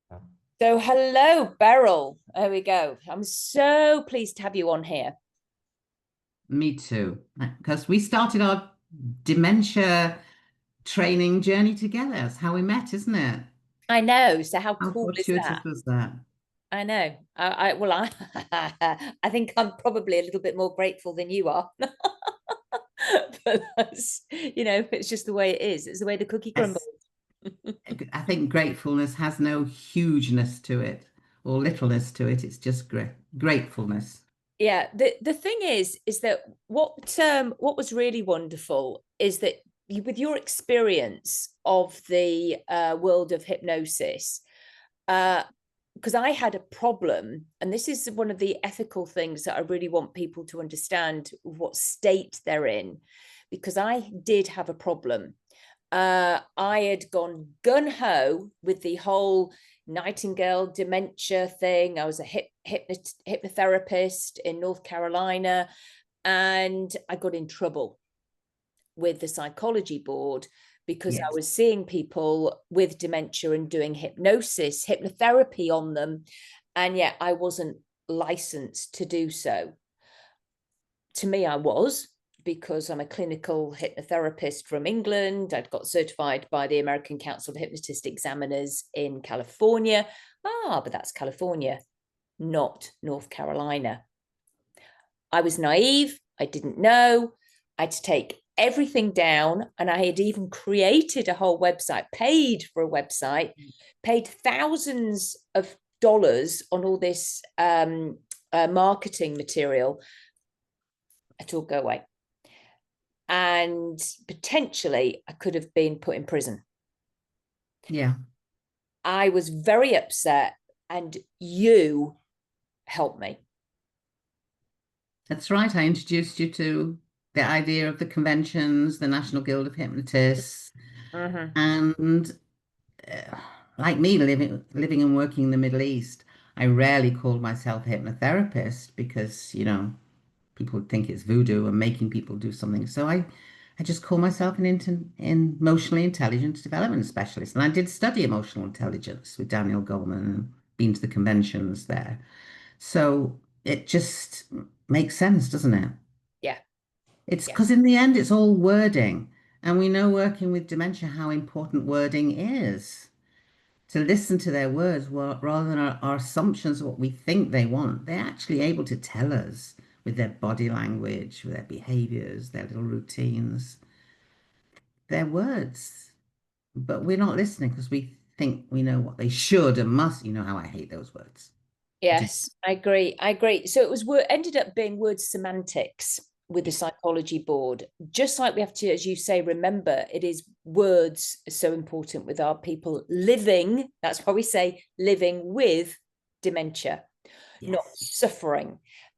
So, hello, Beryl. There we go. I'm so pleased to have you on here. Me too. Because we started our dementia training journey together. That's how we met, isn't it? I know. So, how How cool is that? fortuitous was that? I know. I think I'm probably a little bit more grateful than you are. But it's just the way it is. It's the way the cookie crumbles. Yes. I think gratefulness has no hugeness to it or littleness to it. It's just gratefulness. Yeah. The thing is that what was really wonderful is that with your experience of the world of hypnosis, uh, because I had a problem, and this is one of the ethical things that I really want people to understand what state they're in, because I did have a problem. I had gone gun ho with the whole Nightingale dementia thing. I was a hypnotherapist in North Carolina, and I got in trouble with the psychology board because I Yes. was seeing people with dementia and doing hypnotherapy on them. And yet I wasn't licensed to do so. To me, I was, because I'm a clinical hypnotherapist from England. I'd got certified by the American Council of Hypnotist Examiners in California. But that's California, not North Carolina. I was naive. I didn't know. I had to take everything down. And I had even created a whole website, paid for a website, paid thousands of dollars on all this marketing material. It all go away. And potentially I could have been put in prison. Yeah, I was very upset, and you helped me. that's right. I introduced you to the idea of the conventions, the National Guild of Hypnotists, Mm-hmm. and uh, like me, living and working in the Middle East, I rarely called myself a hypnotherapist because, people would think it's voodoo and making people do something. So I just call myself an emotionally intelligence development specialist. And I did study emotional intelligence with Daniel Goleman and been to the conventions there. So it just makes sense, doesn't it? Yeah, It's yeah, because in the end, it's all wording. And we know working with dementia how important wording is. To listen to their words rather than our assumptions of what we think they want. They're actually able to tell us with their body language, with their behaviors, their little routines, their words. But we're not listening because we think we know what they should and must. You know how I hate those words. Did yes, I agree. I agree. So it was ended up being word semantics with the yeah. psychology board. Just like we have to, as you say, remember it is words are so important with our people living. That's why we say living with dementia, not Yes. suffering.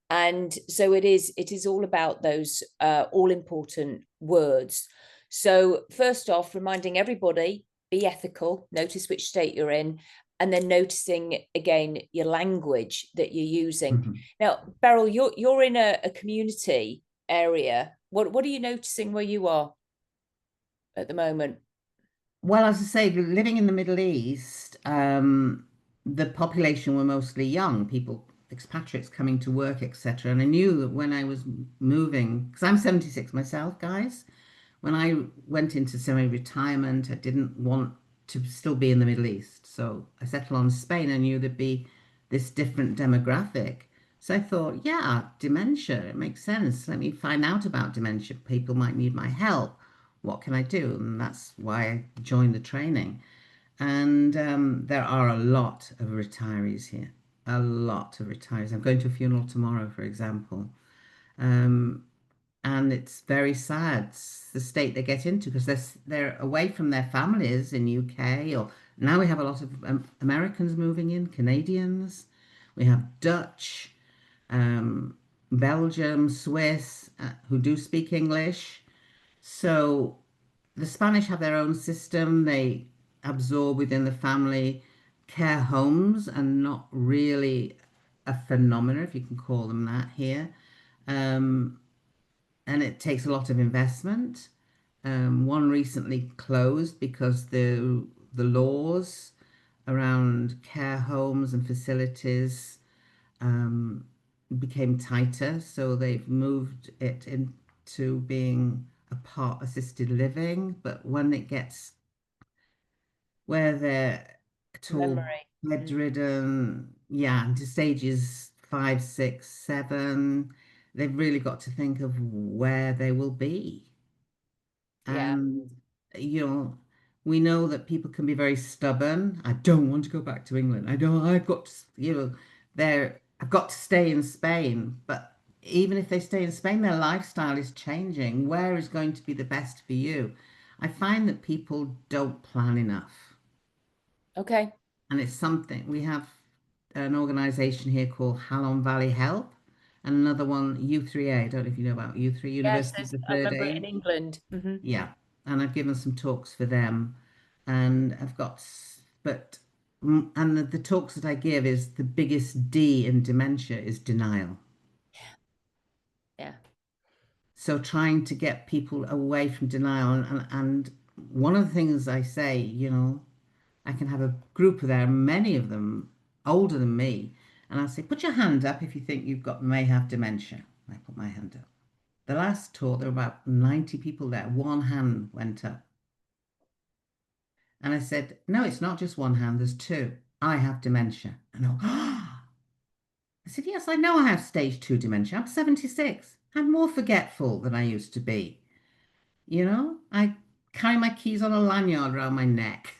And so it is all about those all important words. So first off, reminding everybody, be ethical, notice which state you're in, and then noticing again your language that you're using. Mhm. Now, Beryl, you're in a community area. What are you noticing where you are at the moment? Well, as I say, living in the Middle East, the population were mostly young people, expatriates coming to work, etc. And I knew that when I was moving, because I'm 76 myself, guys, when I went into semi-retirement, I didn't want to still be in the Middle East. So I settled on Spain. I knew there'd be this different demographic. So I thought, yeah, dementia, it makes sense. Let me find out about dementia. People might need my help. What can I do? And that's why I joined the training. And there are a lot of retirees here, a lot of retirees. I'm going to a funeral tomorrow, for example. Um, and it's very sad the state they get into because they're away from their families in UK, or now we have a lot of Americans moving in, Canadians, we have Dutch, um, Belgium, Swiss, who do speak English. So the Spanish have their own system. They absorb within the family. Care homes and not really a phenomena, if you can call them that here. Um, and it takes a lot of investment. One recently closed because the laws. around care homes and facilities um, became tighter, so they've moved it into being a part assisted living. But when it gets where they're tall, Memory. Mm. bedridden, yeah, into stages 5, 6, 7, they've really got to think of where they will be. Yeah. And, you know, we know that people can be very stubborn. I don't want to go back to England. I don't, I've got to, I've got to stay in Spain. But even if they stay in Spain, their lifestyle is changing. Where is going to be the best for you? I find that people don't plan enough. Okay. And it's something we have an organization here called Halon Valley Help and another one, U3A. I don't know if you know about U3, Yes, University of the I Third remember it in Age. England. Yeah, and I've given some talks for them, and and the talks that I give is the biggest D in dementia is denial. Yeah. So trying to get people away from denial, and one of the things I say, I can have a group of there, many of them older than me, and I say, put your hand up if you think may have dementia. I put my hand up. The last talk, there were about 90 people there. One hand went up. And I said, no, it's not just one hand, there's two. I have dementia. And I said, yes, I know I have stage 2 dementia. I'm 76. I'm more forgetful than I used to be. I carry my keys on a lanyard around my neck.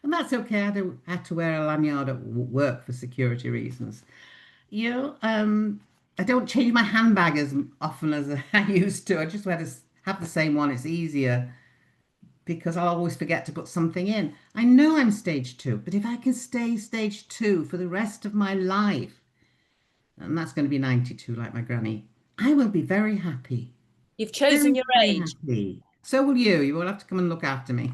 And that's okay. I had to wear a lanyard at work for security reasons. You know, um, I don't change my handbag as often as I used to. I just wear have the same one. It's easier because I'll always forget to put something in. I know I'm stage 2, but if I can stay stage 2 for the rest of my life, and that's going to be 92 like my granny, I will be very happy. You've chosen Very, your very age. happy. So will you. You won't have to come and look after me.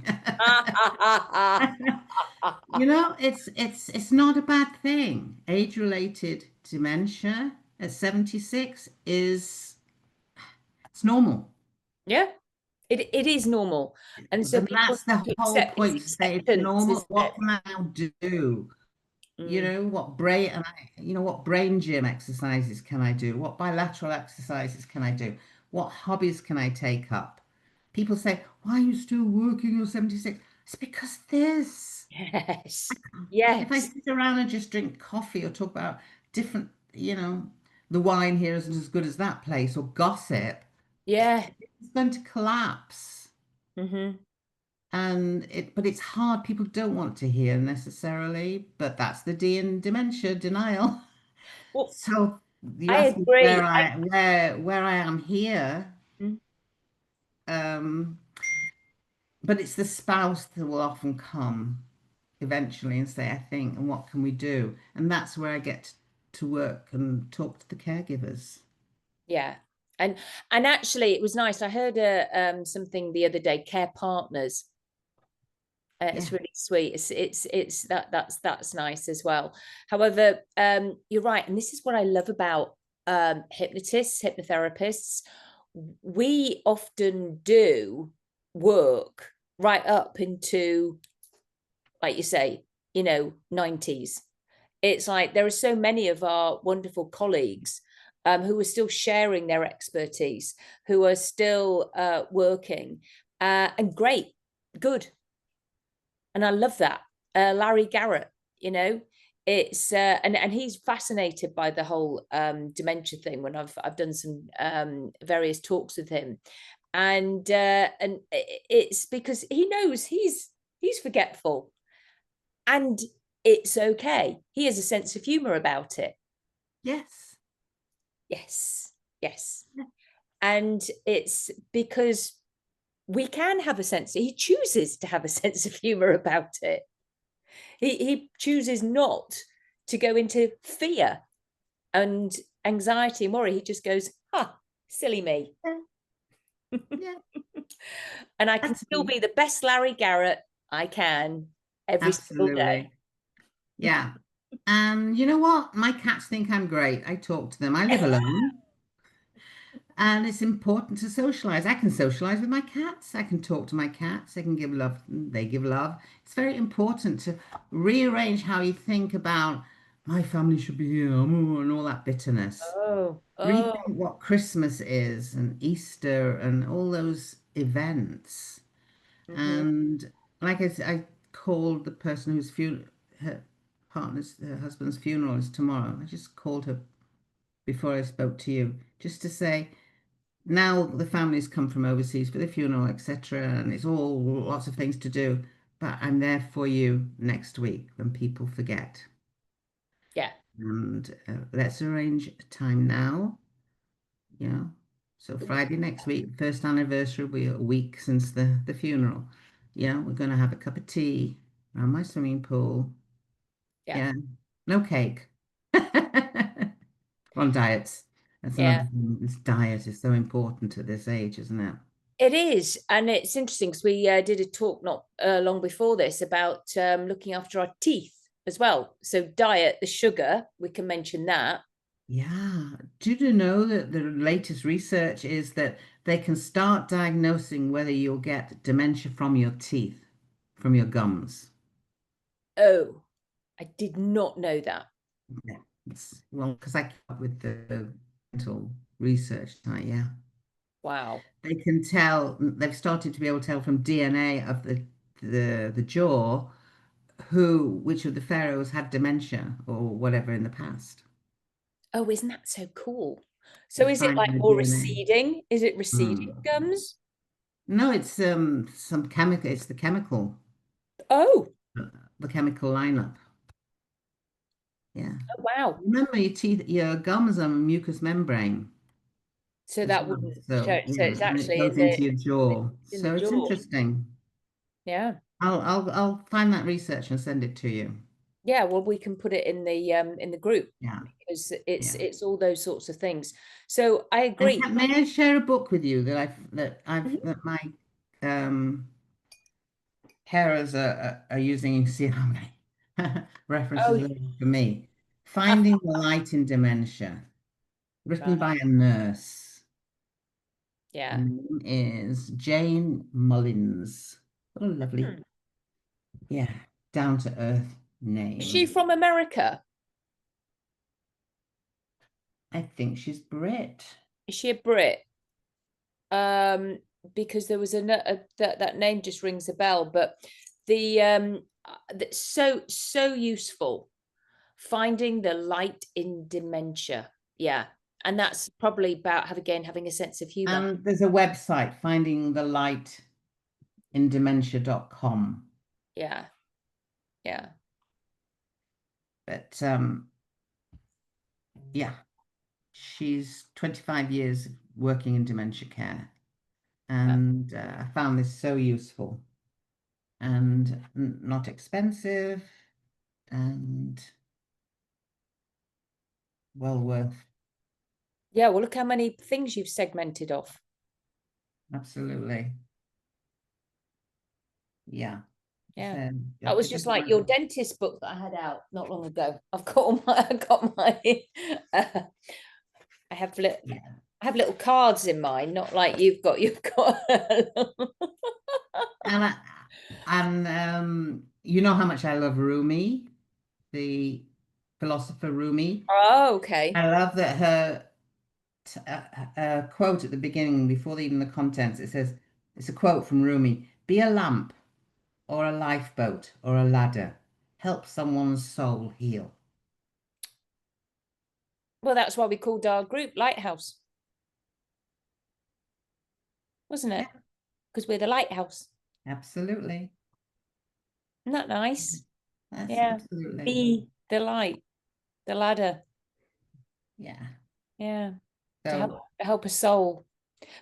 It's not a bad thing. Age-related dementia at 76 is it's normal. Yeah, it is normal. And so And people that's the need to whole accept it's point. Say it's acceptance, normal. isn't it? What can I now do? Mm. What brain gym exercises can I do? What bilateral exercises can I do? What hobbies can I take up? People say, why are you still working? You're 76. It's because this. Yes. If I Yes. sit around and just drink coffee or talk about different, the wine here isn't as good as that place or gossip, Yeah. it's going to collapse. Hmm. But it's hard. People don't want to hear necessarily, but that's the D in dementia, denial. Well, So you I ask me agree. where I am here, Mm. um, but it's the spouse that will often come eventually and say, I think, and what can we do? And that's where I get to work and talk to the caregivers. Yeah. And actually it was nice. I heard something the other day, care partners. It's Yeah, really sweet. It's that's nice as well. However, you're right, and this is what I love about hypnotists, hypnotherapists. We often do work right up into, like you say, 90s. It's like there are so many of our wonderful colleagues who are still sharing their expertise, who are still working, and great, good, and I love that. Larry Garrett, you know, it's and he's fascinated by the whole dementia thing. When I've done some various talks with him, and it's because he knows he's forgetful, and it's okay. He has a sense of humor about it. yes. Yes, yes, and it's because we can have a sense. He chooses to have a sense of humor about it. He chooses not to go into fear and anxiety and worry. He just goes, silly me. Yeah, yeah, And I can still absolutely. be the best Larry Garrett I can every single day. Absolutely. Yeah. And you know what? My cats think I'm great. I talk to them. I live alone. And it's important to socialize. I can socialize with my cats. I can talk to my cats. I can give love. They give love. It's very important to rearrange how you think about my family should be here and all that bitterness. Oh, Rethink oh, what Christmas is and Easter and all those events. hmm, And like I said, I called the person whose her her husband's funeral is tomorrow. I just called her before I spoke to you, just to say, now the families come from overseas for the funeral, etc., and it's all lots of things to do. But I'm there for you next week when people forget. yeah, And let's arrange a time now. You know, so Friday next week, first anniversary will be a week since the funeral. Yeah, we're going to have a cup of tea around my swimming pool. yeah, Yeah, no cake. We're on diets. That's yeah. another thing. This diet is so important at this age, isn't it? It is, and it's interesting because we did a talk not long before this about looking after our teeth as well. So diet, the sugar, we can mention that. Yeah. Did you know that the latest research is that they can start diagnosing whether you'll get dementia from your teeth, from your gums? Oh, I did not know that. Yeah. Well, because I keep up with the dental research site, yeah. Wow. They can tell, they've started to be able to tell from DNA of the jaw which of the pharaohs had dementia or whatever in the past. Oh, isn't that so cool? They So is it find like their more DNA. receding? Is it receding Hmm. gums? No, it's some chemical, it's Oh, the chemical lineup. Yeah. oh wow. Remember your teeth, your gums are a mucous membrane So as that well. wouldn't show. So So yeah, it's and it actually goes into your jaw. in the So it's jaw. interesting. Yeah. I'll find that research and send it to you. Yeah, well, we can put it in the group Yeah, because yeah. it's all those sorts of things. So I And agree. may I share a book with you Mhm. that my um carers are using? You see how many Oh, references are for me. I, Finding the Light in Dementia, written right. by a nurse. Her Yeah. name is Jane Mullins. What a lovely, Hmm. yeah, down to earth Is she name. from America? I think she's Brit. Is she a Brit? Um, because there was that name just rings a bell, but the that's so useful. Finding the light in dementia. Yeah. And that's probably about having a sense of humor. And there's a website, Finding the Light in Dementia.com. Yeah. Yeah. But yeah, she's 25 years working in dementia care. Yeah. And I found this so useful and not expensive and well worth. Yeah, well, look how many things you've segmented off. Absolutely. Yeah. Yeah. So you That have to was give just it like your one. dentist book that I had out not long ago. I've got all my, I got my, uh, I have little, Yeah. I have little cards in mine, not like you've got. And you know how much I love Rumi, the philosopher Rumi. Oh, okay. I love that her quote at the beginning, before even the contents, it says, it's a quote from Rumi: "Be a lamp or a lifeboat or a ladder. Help someone's soul heal." Well, that's why we called our group Lighthouse, wasn't Yeah, it? Because we're the lighthouse. absolutely. Isn't that nice? That's Yeah. absolutely. Be the light, the ladder. Yeah. Yeah. So, To help a soul.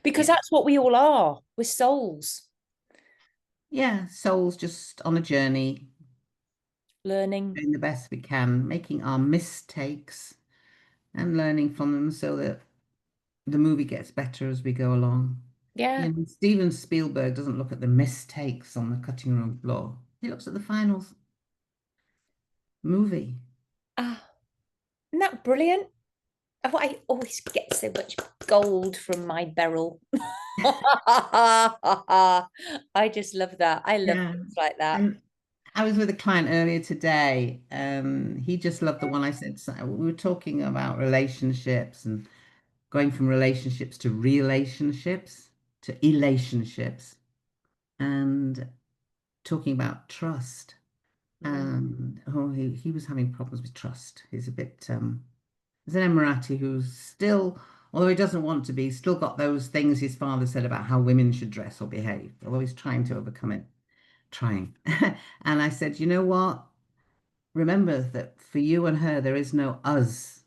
Because yeah. that's what we all are. We're souls Yeah, soul's just on a journey, learning. doing the best we can, making our mistakes and learning from them so that the movie gets better as we go along. Yeah. You know, Steven Spielberg doesn't look at the mistakes on the cutting room floor. He looks at the final movie. Ah, isn't that brilliant? Oh, I always get so much gold from my Beryl. I just love that. I love Yeah. things like that. And I was with a client earlier today, and he just loved the one I said. So we were talking about relationships and going from relationships to relationships to elationships and talking about trust. Mm. And oh, he was having problems with trust. He's a bit there's an Emirati who's still, although he doesn't want to be, still got those things his father said about how women should dress or behave, although he's trying to overcome it. Trying. And I said, you know what? Remember that for you and her, there is no us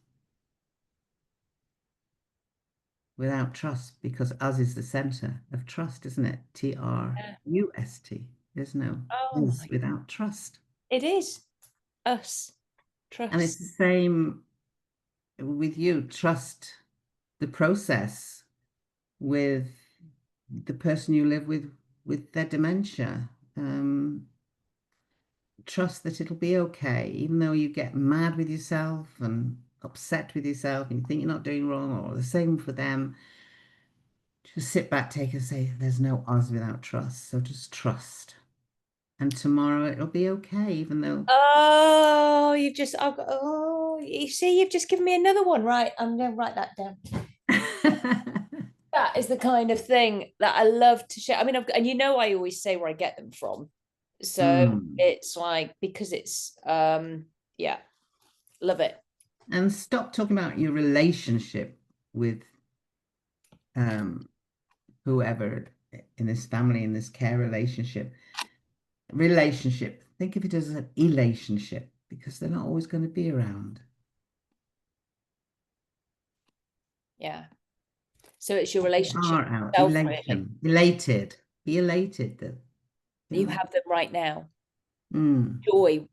without trust because us is the center of trust, isn't it? Yeah. Trust. There's no Oh us my, without trust. it is us. And it's Trust. the same with you. Trust the process with the person you live with their dementia. Trust that it'll be okay, even though you get mad with yourself and upset with yourself and you think you're not doing wrong, or the same for them. Just sit back, take a say, there's no us without trust. So just trust. And tomorrow it'll be okay, even though. Oh, oh, you see, you've just given me another one, right? I'm going to write that down. That is the kind of thing that I love to share. I mean, and you know, I always say where I get them from. So Mm. it's like, because it's, yeah, love it. And stop talking about your relationship with um, whoever in this family, in this care relationship. Relationship, think of it as an relationship because they're not always going to be around. Yeah. So it's your They relationship are with out. yourself, really. Elated. Be elated that, you You know. have them right now. Mm,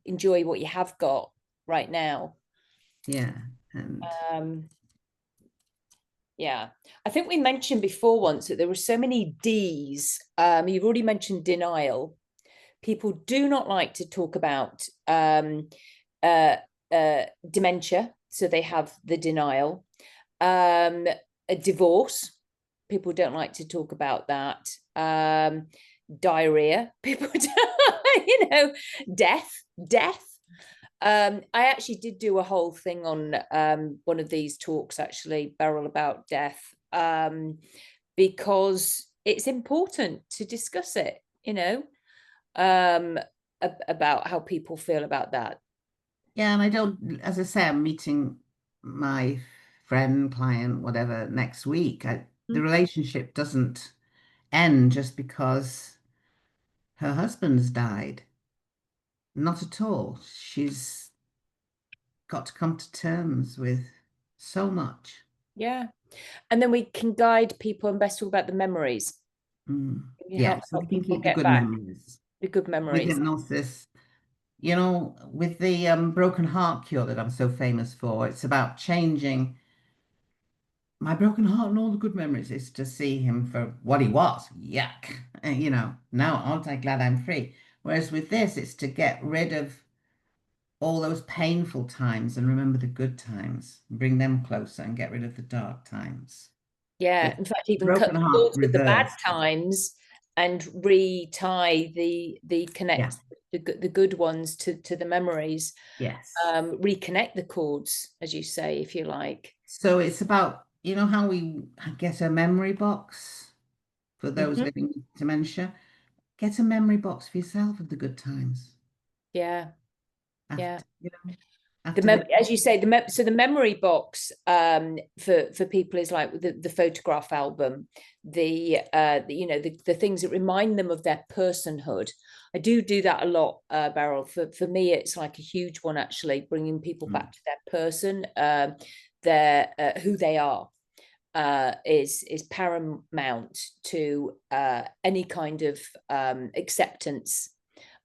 Enjoy what you have got right now. yeah. And Um, yeah. I think we mentioned before once that there were so many D's. You've already mentioned denial. People do not like to talk about uh, dementia, so they have the denial. A divorce, people don't like to talk about that. Diarrhea, people, death. I actually did do a whole thing on one of these talks, actually, Beryl, about death, because it's important to discuss it, um, about how people feel about that. yeah, and I don't, as I say, I'm meeting my friend, client, whatever, next week. The relationship doesn't end just because her husband's died. Not at all. She's got to come to terms with so much. Yeah. And then we can guide people and best talk about the memories. Mm. We Yeah, help so we can people keep the get good back memories the good with memories. hypnosis. You know, with the broken heart cure that I'm so famous for, it's about changing my broken heart and all the good memories is to see him for what he was. Yuck. And, now aren't I glad I'm free? Whereas with this, it's to get rid of all those painful times and remember the good times, bring them closer and get rid of the dark times. So Yeah. it's In fact, even cut broken the heart cords with the bad reversed. times and retie the Yeah. connect the good ones to the memories. Yes. Reconnect the cords, as you say, if you like. So it's about, how we get a memory box for those Mhm. living with dementia. Get a memory box for yourself of the good times Yeah. Yeah. after, after the. As you say, so the memory box, for people is like the photograph album, the things that remind them of their personhood. I do that a lot, Beryl. For me, it's like a huge one, actually, bringing people Mm, back to their person, their who they are. Is paramount to any kind of acceptance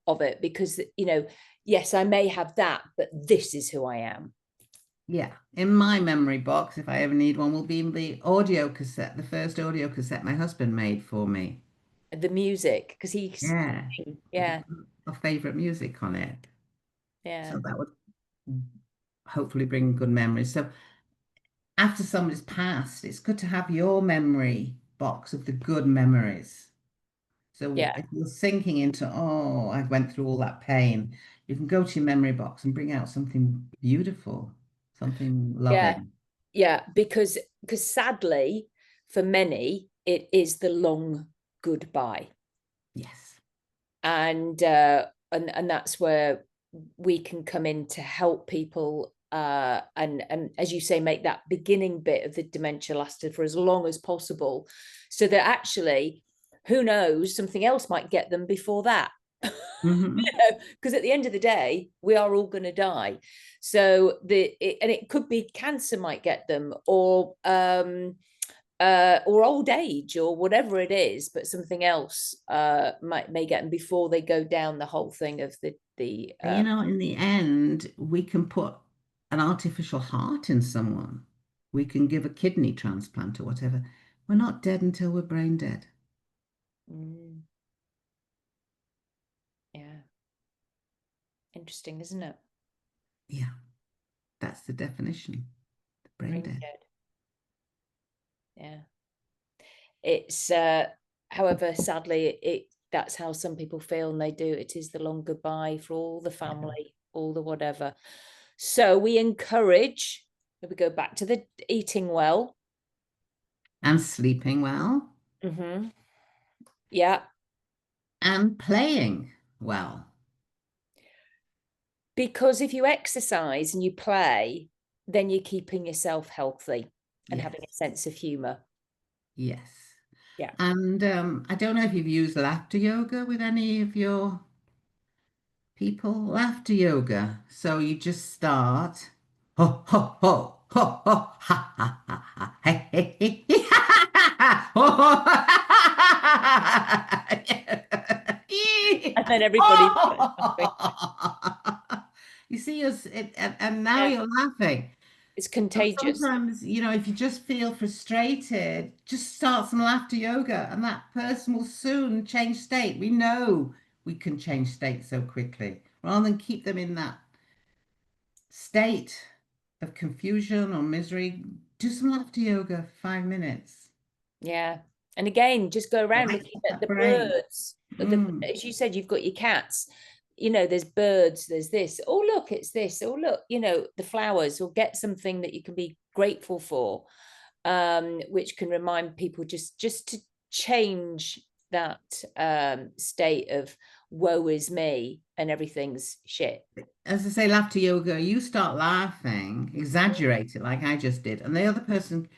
of it, because yes, I may have that, but this is who I am. yeah, in my memory box, if I ever need one, will be the audio cassette, the first audio cassette my husband made for me. The music, because he's, Yeah, with yeah, our favorite music on it. yeah. So that would hopefully bring good memories. So after somebody's passed, it's good to have your memory box of the good memories. So Yeah, if you're sinking into, oh, I went through all that pain, you can go to your memory box and bring out something beautiful, something yeah, loving. yeah. Because sadly, for many, it is the long goodbye. Yes. And that's where we can come in to help people, and as you say, make that beginning bit of the dementia lasted for as long as possible, so that actually, who knows, something else might get them before that. Hmm. Because at the end of the day, we are all going to die. So and it could be cancer might get them, or old age, or whatever it is, but something else may get them before they go down the whole thing of the And in the end, we can put an artificial heart in someone. We can give a kidney transplant or whatever. We're not dead until we're brain dead. mm, yeah, interesting, isn't it? Yeah, that's the definition. Brain Brain dead. dead. Yeah, it's however, sadly, it that's how some people feel, and they do. It is the long goodbye for all the Yeah. family, all the whatever. So we encourage, if we go back to the eating well. And sleeping well Mm-hmm. Yeah, and playing well. because if you exercise and you play, then you're keeping yourself healthy and having a Yes, sense of humor. yes. Yeah. And I don't know if you've used laughter yoga with any of your people. Laughter yoga. So you just start. Ho, ho, ho, ho, ho, ha, ha, ha, ha, hey, hey, hey, hey, ha, ha, ha, ho, ho, ha, ha, And then ha, everybody starts laughing. ha. You see, and now Yeah. you're laughing. It's So contagious. sometimes, if you just feel frustrated, just start some laughter yoga and that person will soon change state. We know we can change state so quickly. Rather than keep them in that state of confusion or misery, do some laughter yoga for 5 minutes. Yeah. And again, just go around Light looking up at that the brain. birds. Mm, As you said, you've got your cats. There's birds, there's this. Oh, look, it's this. Oh, look, the flowers, or get something that you can be grateful for, which can remind people just to change that state of woe is me and everything's shit. as I say, laughter yoga, you start laughing, exaggerate it like I just did, and the other person,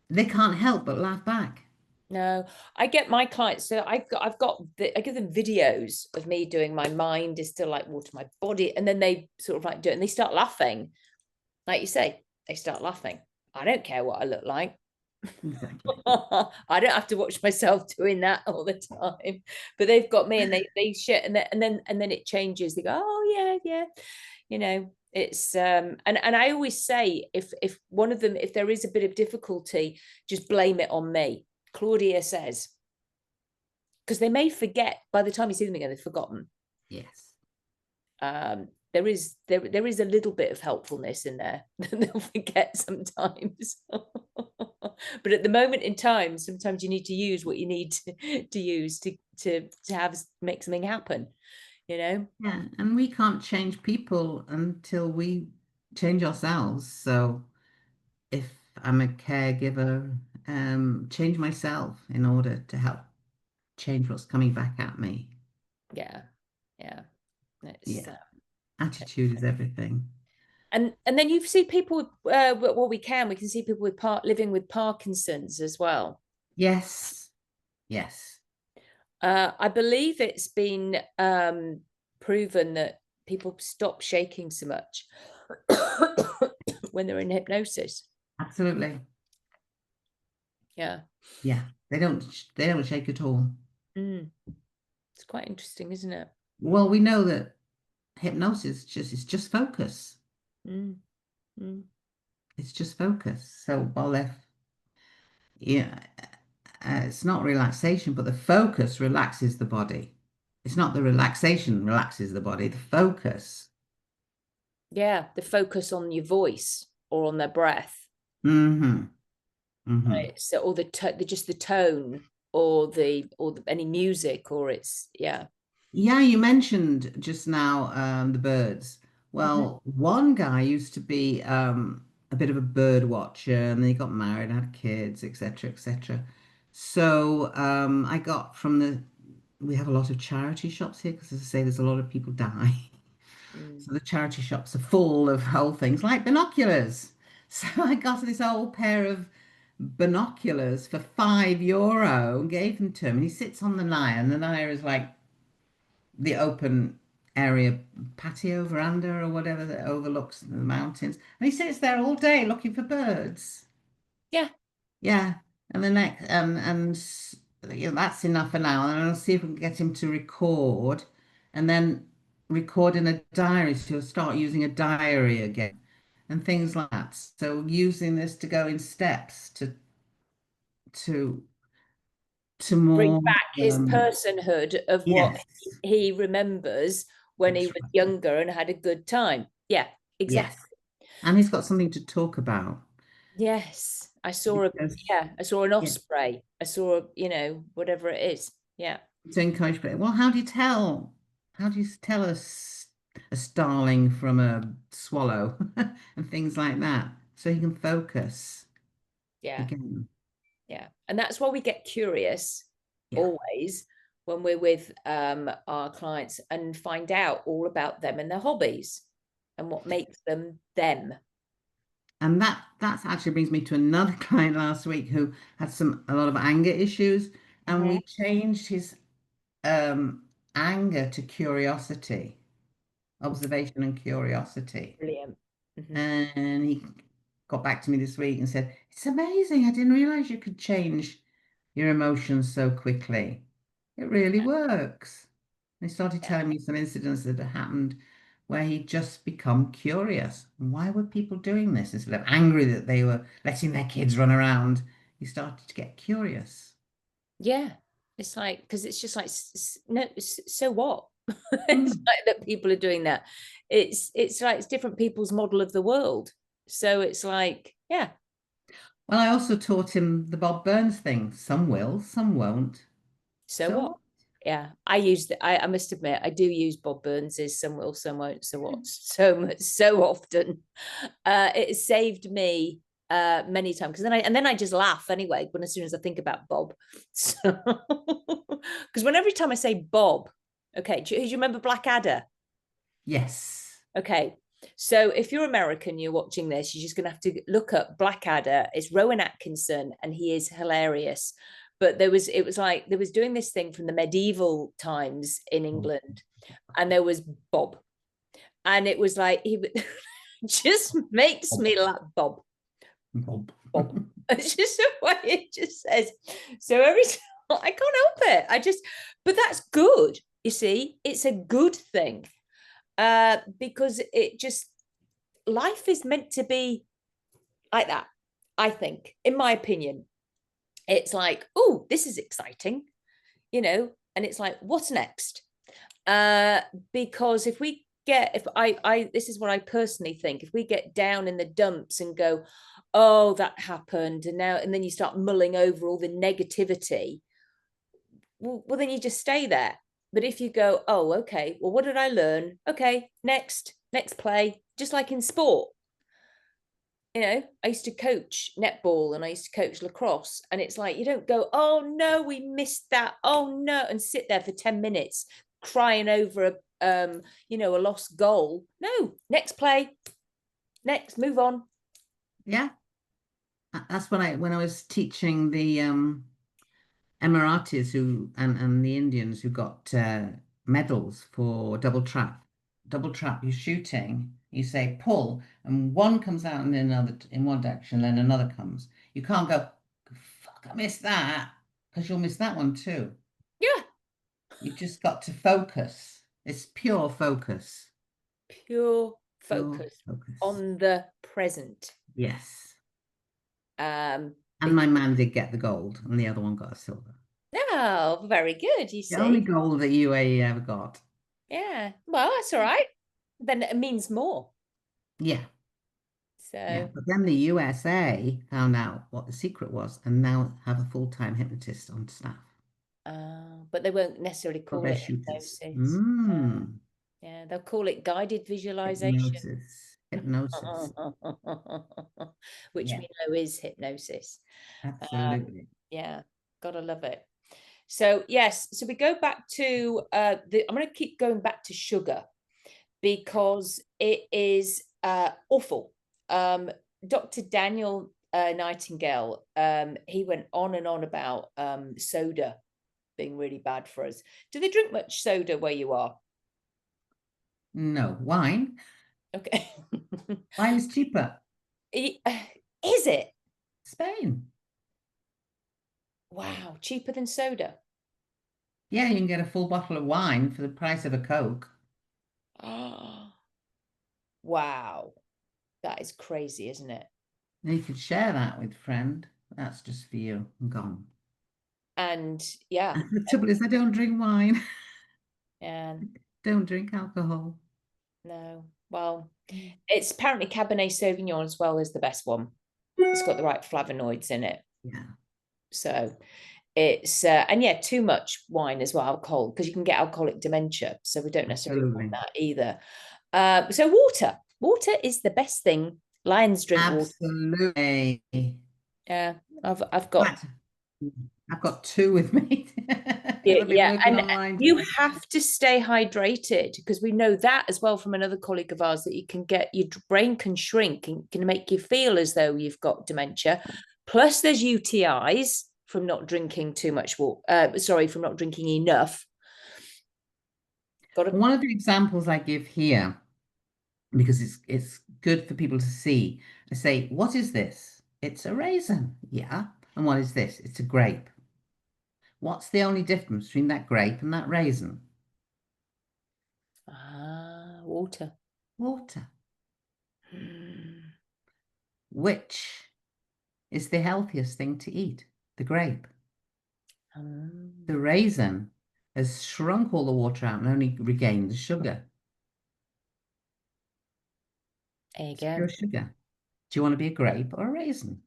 they can't help but laugh back. No, I get my clients. So I give them videos of me doing my mind is still like water my body, and then they sort of like do it, and they start laughing. Like you say, they start laughing. I don't care what I look like. Exactly. I don't have to watch myself doing that all the time. But they've got me, and they shit, and then it changes. They go, oh yeah, yeah, it's and I always say, if one of them, if there is a bit of difficulty, just blame it on me. Claudia says, because they may forget by the time you see them again, they've forgotten. Yes. There is a little bit of helpfulness in there that they'll forget sometimes. But at the moment in time, sometimes you need to use what you need to use to have make something happen, you know? Yeah, and we can't change people until we change ourselves. So if I'm a caregiver, change myself in order to help change what's coming back at me. Yeah, yeah. It's Yeah, attitude is everything. and then you see people with well, we can see people with living with Parkinson's as well. Yes, yes, I believe it's been proven that people stop shaking so much when they're in hypnosis. absolutely. Yeah. Yeah, they don't shake at all. Mm. It's quite interesting, isn't it? Well, we know that hypnosis just is just focus. Mm. Mm. It's just focus. So while yeah, it's not relaxation, but the focus relaxes the body. It's not the relaxation relaxes the body, the focus. Yeah, the focus on your voice or on their breath. Mm-hmm. Mm-hmm. Right? So, or just the tone, or any music, or it's yeah. Yeah, you mentioned just now the birds. Mhm. Well, one guy used to be a bit of a bird watcher, and then he got married, had kids, etc., etc. So I got from we have a lot of charity shops here because, as I say, there's a lot of people die. Mm. So the charity shops are full of whole things like binoculars. So I got this old pair of binoculars for €5 and gave them to him. And he sits on the Nile, and the Nile is like the open area patio veranda or whatever that overlooks the mountains. And he sits there all day looking for birds. Yeah, Yeah. And the next you know, that's enough for now. And I'll see if we can get him to record and then record in a diary. So he'll start using a diary again and things like that. So using this to go in steps to to bring more back his personhood of what yes, he remembers when he that's was right. younger and had a good time. Yeah, Yes. exactly. And he's got something to talk about. Yes, I saw a Because yeah, I saw an yeah, osprey. I saw whatever it is. Yeah, to encourage people. Well, how do you tell? How do you tell a starling from a swallow and things like that? So he can focus yeah, again. yeah. And that's why we get curious Yeah. always when we're with our clients and find out all about them and their hobbies and what makes them them. And that actually brings me to another client last week who had a lot of anger issues, and Mhm. we changed his um anger to curiosity, observation and curiosity. Brilliant. Hmm. And he got back to me this week and said, "It's amazing. I didn't realize you could change your emotions so quickly. It really works." And he started Yeah. telling me some incidents that had happened where he'd just become curious. Why were people doing this? Instead of angry that they were letting their kids run around, he started to get curious. Yeah. It's like, because it's just like, no, so what? It's Hmm. like that people are doing that. It's like it's different people's model of the world. So it's like, yeah, Well, I also taught him the Bob Burns thing. Some will, some won't. so So what? what? Yeah, I must admit, I do use Bob Burns's some will, some won't, so what, so much, so often. It has saved me many times because then I just laugh anyway when as soon as I think about Bob. So because when every time I say Bob, okay, do you remember Blackadder? Yes. Okay. So if you're American, you're watching this, you're just going to have to look up Blackadder. It's Rowan Atkinson, and he is hilarious. But it was like, there was doing this thing from the medieval times in Bob. England, and there was Bob. And it was like, he just makes Bob. me laugh. Bob, Bob. Bob. It's just the way it just says. So every time, I can't help it. But that's good. You see, it's a good thing because it just, life is meant to be like that, I think, in my opinion. It's like, oh, this is exciting, and it's like, what's next? Uh, because if I, this is what I personally think, if we get down in the dumps and go, oh, that happened, and then you start mulling over all the negativity, well, then you just stay there. But if you go, oh, okay, well, what did I learn? Okay, next play, just like in sport. I used to coach netball and I used to coach lacrosse. And it's like, you don't go, oh no, we missed that. Oh no. And sit there for 10 minutes crying over a lost goal. No, next play, next, move on. Yeah. That's when I was teaching the Emiratis and the Indians who got medals for double trap. Double trap, you're shooting, you say pull, and one comes out in one direction, then another comes. You can't go, fuck, I missed that, because you'll miss that one too. Yeah. You've just got to focus. It's pure focus. Pure Pure focus focus. on the present. Yes. And my Because, man did get the gold, and the other one got a silver. oh, very good. You The only see. gold that UAE ever got. Yeah. Well, that's all right. Then it means more. Yeah. Yeah, So, but then the USA found out what the secret was and now have a full-time hypnotist on staff but they won't necessarily for call their it shooters. hypnosis. Mm, Yeah, they'll call it guided visualization, hypnosis, hypnosis. which Yeah, we know is hypnosis. absolutely. Yeah, gotta love it. So yes, so we go back to I'm going to keep going back to sugar because it is awful. Dr. Daniel Nightingale, he went on and on about soda being really bad for us. Do they drink much soda where you are? No, wine. Okay. Wine is cheaper. Is it? Spain. Wow, cheaper than soda. Yeah, you can get a full bottle of wine for the price of a Coke. Oh, wow. That is crazy, isn't it? And you could share that with a friend. That's just for you. I'm gone. And yeah, And the trouble is, I don't drink wine. and Don't drink alcohol. no. Well, it's apparently Cabernet Sauvignon as well is the best one. It's got the right flavonoids in it. Yeah, So it's and yeah, too much wine as well, alcohol, because you can get alcoholic dementia. So we don't necessarily want absolutely. that either. So water. Water is the best thing. Lions drink water. Absolutely. Yeah, I've In got fact, I've got two with me. yeah, I've been yeah, working and online you today. have to stay hydrated because we know that as well from another colleague of ours that you can get your brain can shrink and can make you feel as though you've got dementia. Plus, there's UTIs from not drinking too much water. Sorry, from not drinking enough. Got to One of the examples I give here, because it's good for people to see, I say, what is this? It's a raisin. Yeah. And what is this? It's a grape. What's the only difference between that grape and that raisin? water. Water. Mm. Which is the healthiest thing to eat? The grape. The raisin has shrunk all the water out and only regained the sugar. There you It's pure go. sugar. Do you want to be a grape or a raisin?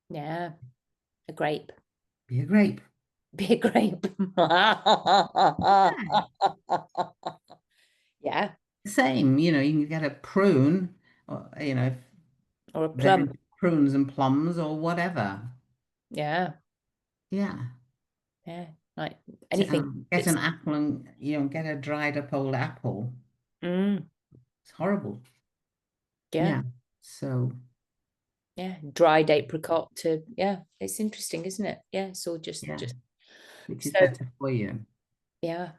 Yeah, a grape. Be a grape. Be a grape. Yeah. Yeah, Same, you can get a prune, or, if or a they're plum. into prunes and plums or whatever. Yeah, Yeah. yeah. Like anything Get that's an apple and, get a dried up old apple. mm, It's horrible. yeah, Yeah. So, yeah. Dried apricot to yeah. It's interesting, isn't it? Yeah, it's all yeah, just which is so better for you. yeah.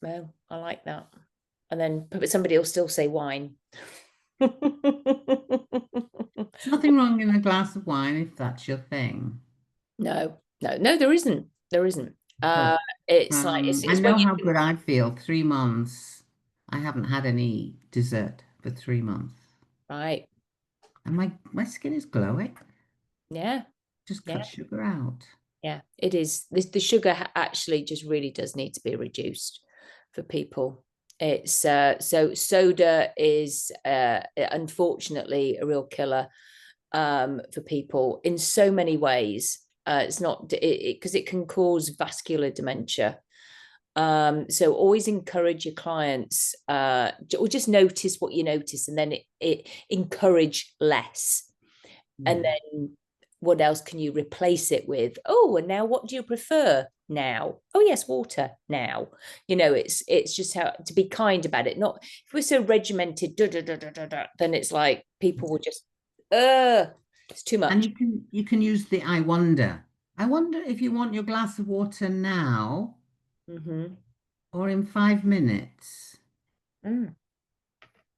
Well, I like that. And then but somebody will still say wine. There's nothing wrong in a glass of wine if that's your thing. No, no, no, there isn't. There isn't. But It's like I it's when know you how can good I feel. 3 months. I haven't had any dessert for 3 months. right. And my skin is glowing. Yeah, Just yeah, cut sugar out. yeah. It is. The sugar actually just really does need to be reduced for people. It's so soda is unfortunately a real killer for people in so many ways. It's not because it can cause vascular dementia. So always encourage your clients or just notice what you notice and then it encourage less. And Yeah. then what else can you replace it with? Oh, and now what do you prefer now? Oh yes, water now. It's just how to be kind about it. Not if we're so regimented, then it's like people will just it's too And much. you can use the I wonder. I wonder if you want your glass of water now Mm-hmm. or in 5 minutes. Mm,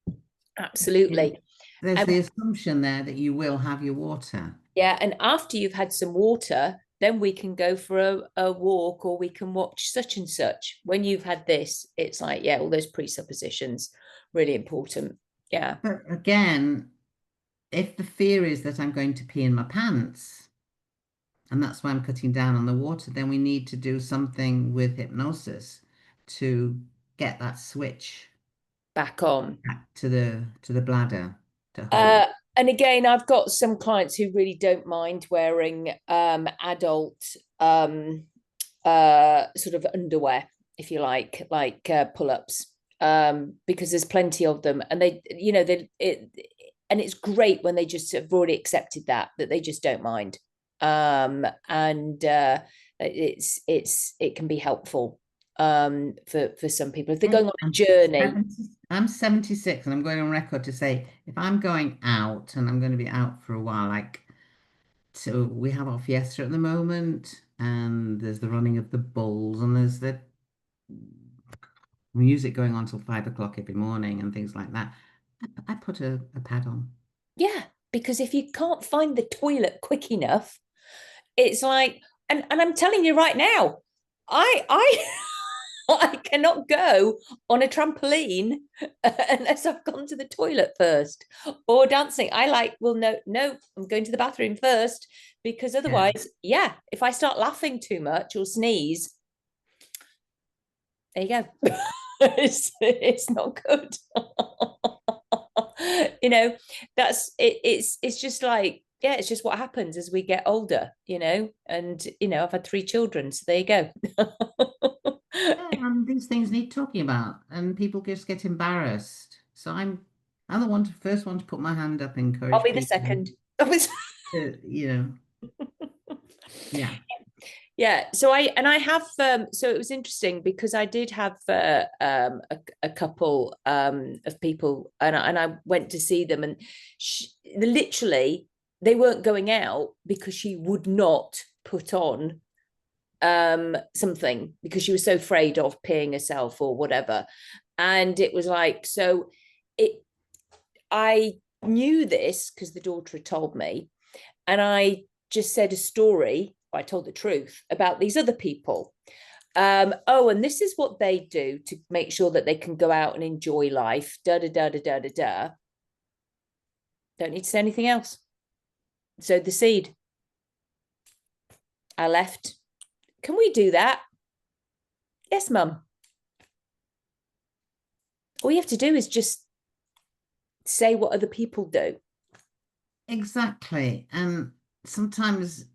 You know, absolutely. there's And the assumption there that you will have your water. yeah, and after you've had some water, then we can go for a walk or we can watch such and such. When you've had this, it's like, yeah, all those presuppositions, really important. Yeah. But again, if the fear is that I'm going to pee in my pants, and that's why I'm cutting down on the water, then we need to do something with hypnosis to get that switch Back on. back to the bladder to Uh, hold. And again, I've got some clients who really don't mind wearing adult sort of underwear, if you like pull-ups, because there's plenty of them, and they, and it's great when they just have already accepted that they just don't mind, and it can be helpful for some people if they're going on a journey. I'm 76 and I'm going on record to say if I'm going out and I'm going to be out for a while, like, so we have our fiesta at the moment, and there's the running of the bulls, and there's the music going on till 5 o'clock every morning and things like that. I put a pad on. Yeah, because if you can't find the toilet quick enough, it's like, and I'm telling you right now, I I cannot go on a trampoline unless I've gone to the toilet first, or dancing. I like, well, no, I'm going to the bathroom first, because Yeah. otherwise, yeah, if I start laughing too much or sneeze, there you go. It's not good. you know, that's it, it's just like, yeah, it's just what happens as we get older, and I've had 3 children, so there you go. Yeah, and these things need talking about, and people just get embarrassed. So I'm the first one to put my hand up and I'll encourage be the people second. to, yeah. Yeah, so I have so it was interesting because I did have a couple of people, and I went to see them, and literally they weren't going out because she would not put on something because she was so afraid of peeing herself or whatever. And it was like, so it I knew this because the daughter had told me, and I just said a story, I told the truth about these other people. Oh, and this is what they do to make sure that they can go out and enjoy life. Da da da da da da da. Don't need to say anything else. Sowed the seed. I left. Can we do that? Yes, mum. All you have to do is just say what other people do. Exactly. And sometimes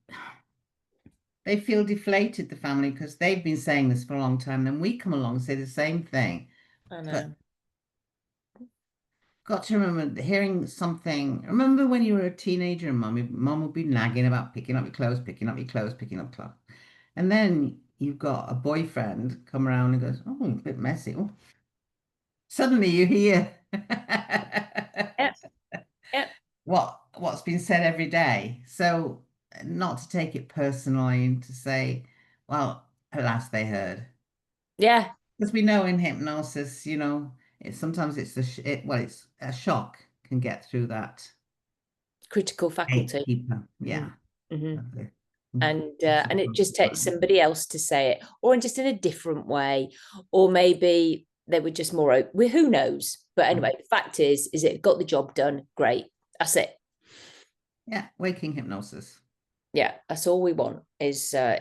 they feel deflated, the family, because they've been saying this for a long time. Then we come along and say the same thing. I But know. got to remember hearing something. Remember when you were a teenager and mum would be nagging about picking up your clothes, picking up your clothes, picking up clothes. And then you've got a boyfriend come around and goes, oh, a bit messy. Oh. Suddenly you hear Yeah, yeah, what's been said every day. So not to take it personally and to say, well, at last they heard. yeah. Because we know in hypnosis, sometimes it's it's a shock can get through that Critical faculty. gatekeeper. Mm-hmm. Yeah. Mm-hmm. Of the- And it just takes somebody else to say it, or just in a different way, or maybe they were just more open. Who knows? But anyway, the fact is it got the job done. Great. That's it. Yeah, waking hypnosis. Yeah, that's all we want is a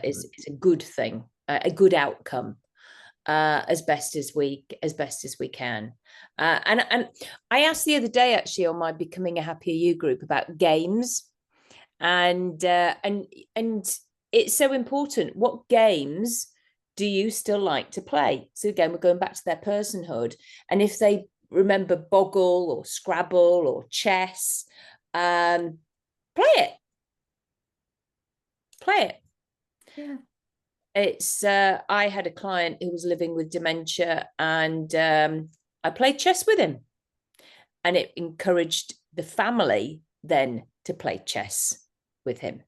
good thing, a good outcome, as best as we can. And I asked the other day actually on my Becoming a Happier You group about games, and it's so important. What games do you still like to play? So again, we're going back to their personhood, and if they remember Boggle or Scrabble or chess, play it. Play it. Yeah. It's I had a client who was living with dementia, and I played chess with him, and it encouraged the family then to play chess with him.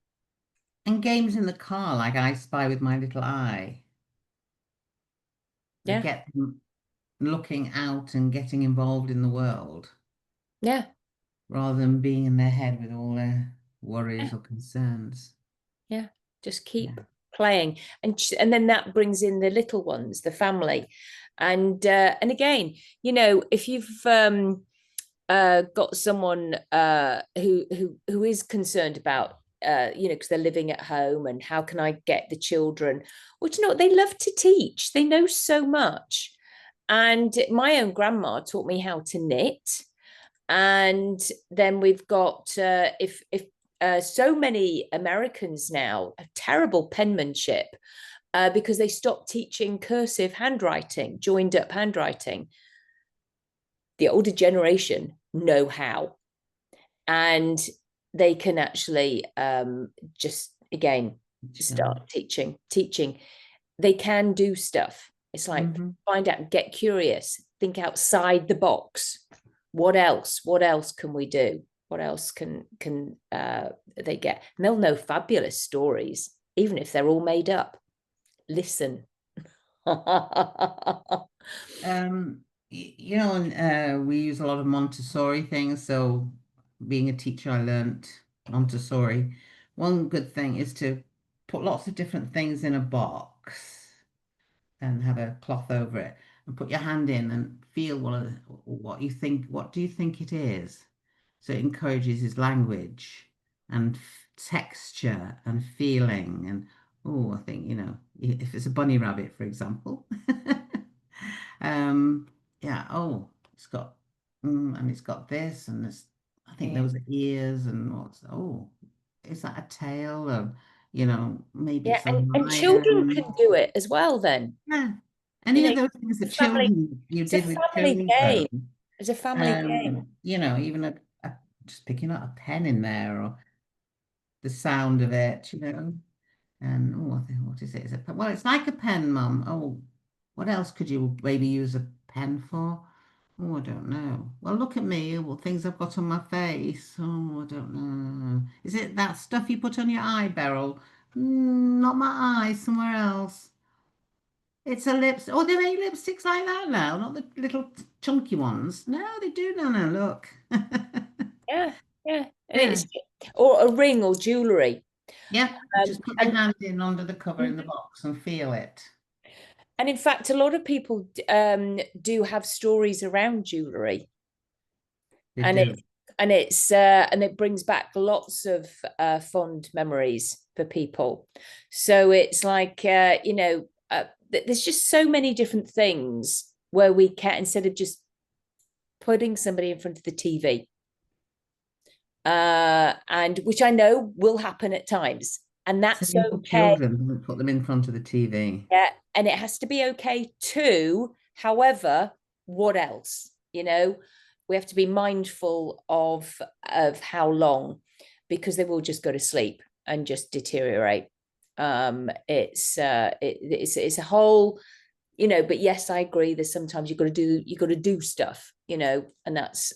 And games in the car, like I Spy with My Little Eye, they Yeah, get them looking out and getting involved in the world yeah, rather than being in their head with all their worries yeah, or concerns. yeah. Just Yeah. keep playing, and then that brings in the little ones, the family, and again, if you've got someone who is concerned about because they're living at home and how can I get the children, which they love to teach, they know so much. And my own grandma taught me how to knit, And then we've got if so many Americans now have terrible penmanship because they stopped teaching cursive handwriting, joined up handwriting. The older generation know how, and they can actually just again start teaching. They can do stuff. It's like find out, get curious, think outside the box. What else can we do? What else can they get? And they'll know fabulous stories, even if they're all made up. Listen. You know, and we use a lot of Montessori things. So being a teacher, I learned Montessori. One good thing is to put lots of different things in a box and have a cloth over it and put your hand in and feel what you think, what do you think it is? So it encourages his language and texture and feeling. And oh, I think, you know, if it's a bunny rabbit, for example. Yeah, oh, it's got and it's got this and this. I think those are ears and is that a tail? Or, you know, maybe Yeah, it's a and children can lion. do it as well then. Yeah. You Any know, of those things that it's a family, children you it's a did with family game. children, It's a family game. you know, even just picking up a pen in there or the sound of it, you know. And oh, I think, what is it? Is it? Well, it's like a pen, Mum. Oh, what else could you maybe use a pen for? Oh, I don't know. Well, look at me. What things I've got on my face? Oh, I don't know. Is it that stuff you put on your eye, Beryl? Not my eye, somewhere else. It's a lipstick. Oh, they make lipsticks like that now, not the little chunky ones. No, they do. No, no, look. Yeah, yeah. And Yeah. it's or a ring or jewelry. Yeah. Just put your And hand in under the cover in the box and feel it. and in fact, a lot of people do have stories around jewelry, They and do. and it brings back lots of fond memories for people. So it's like you know, there's just so many different things where we can, instead of just putting somebody in front of the TV, and which I know will happen at times, and that's Same for okay. children. Don't put them in front of the TV. Yeah, and it has to be okay too. However, what else? You know, we have to be mindful of how long, because they will just go to sleep and just deteriorate. It's a whole, you know. But yes, I agree. There's sometimes you got to do stuff, you know, and that's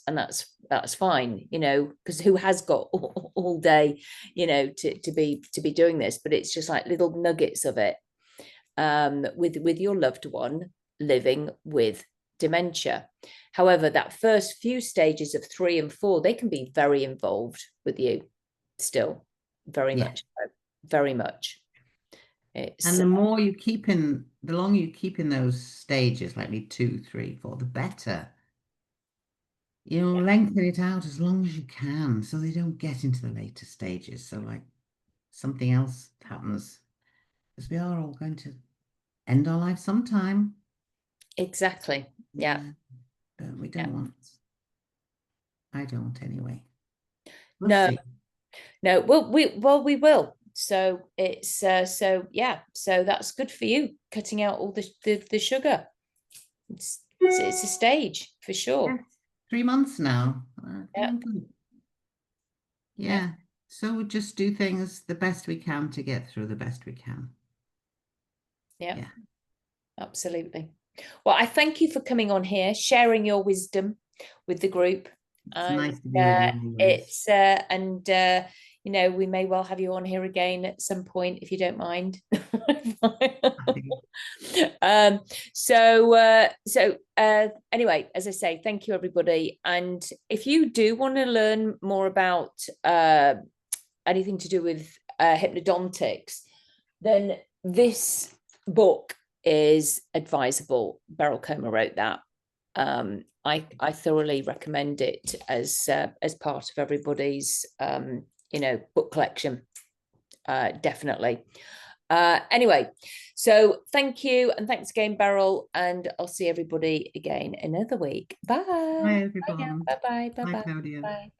fine, you know, because who has got all day, you know, to be doing this? But it's just like little nuggets of it with your loved one living with dementia. However, that first few stages of 3 and 4, they can be very involved with you still, very Yeah. much, very much. It's And the longer you keep in those stages, like 2, 3, 4, the better. You know, lengthen it out as long as you can so they don't get into the later stages. So like something else happens because we are all going to end our life sometime. exactly, yeah, But we yeah. don't want, I don't anyway. We'll No, see. no, we will. So it's so yeah, so that's good for you, cutting out all the sugar. It's a stage for Yeah. sure. 3 months now. Yeah, Doing good. yeah, Yeah. So we just do things the best we can to get through the best we can. yeah, Yeah. absolutely. Well, I thank you for coming on here, sharing your wisdom with the group. It's And nice to be with you always. it's you know, we may well have you on here again at some point if you don't mind. um anyway, as I say, thank you everybody. And if you do want to learn more about anything to do with hypnodontics, then this book is advisable. Beryl Comar wrote that. I thoroughly recommend it as part of everybody's you know, book collection. Definitely. Anyway, so thank you, and thanks again, Beryl, and I'll see everybody again another week. Bye. Hi, Bye now. everyone. Bye bye. Bye Hi, bye. Claudia. Bye.